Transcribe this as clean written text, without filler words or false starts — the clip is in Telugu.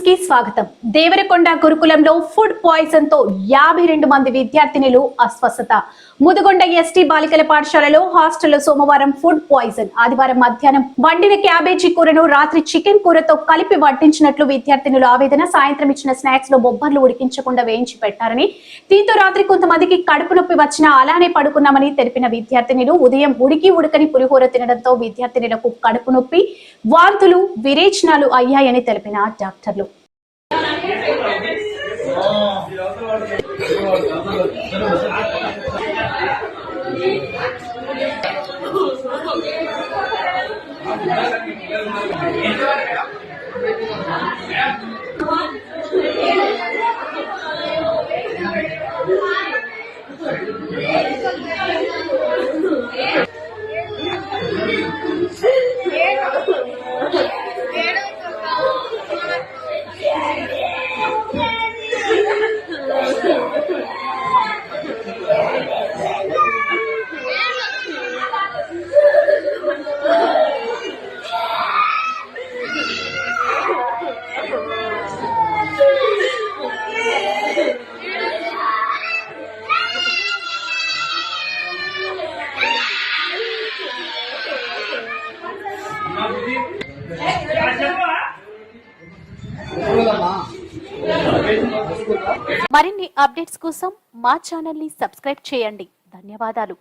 కి స్వాగతం. దేవరకొండ గురుకులంలో ఫుడ్ పాయిజన్ తో 52 మంది విద్యార్థినులు అస్వస్థత. ముదుగొండ ఎస్టీ బాలికల పాఠశాలలో హాస్టల్లో సోమవారం ఫుడ్ పాయిజన్. ఆదివారం మధ్యాహ్నం వండిన క్యాబేజీ కూరను రాత్రి చికెన్ కూరతో కలిపి వడ్డించినట్లు విద్యార్థినులు ఆవేదన. సాయంత్రం ఇచ్చిన స్నాక్స్ లో బొబ్బర్లు ఉడికించకుండా వేయించి పెట్టారని, దీంతో రాత్రి కొంతమందికి కడుపు నొప్పి వచ్చినా అలానే పడుకున్నామని తెలిపిన విద్యార్థినులు ఉదయం ఉడకని పులిహోర తినడంతో విద్యార్థినులకు కడుపు నొప్పి, వాంతులు, విరేచనాలు అయ్యాయని తెలిపిన డాక్టర్లు. మరిన్ని అప్డేట్స్ కోసం మా ఛానల్ ని సబ్స్క్రైబ్ చేయండి. ధన్యవాదాలు.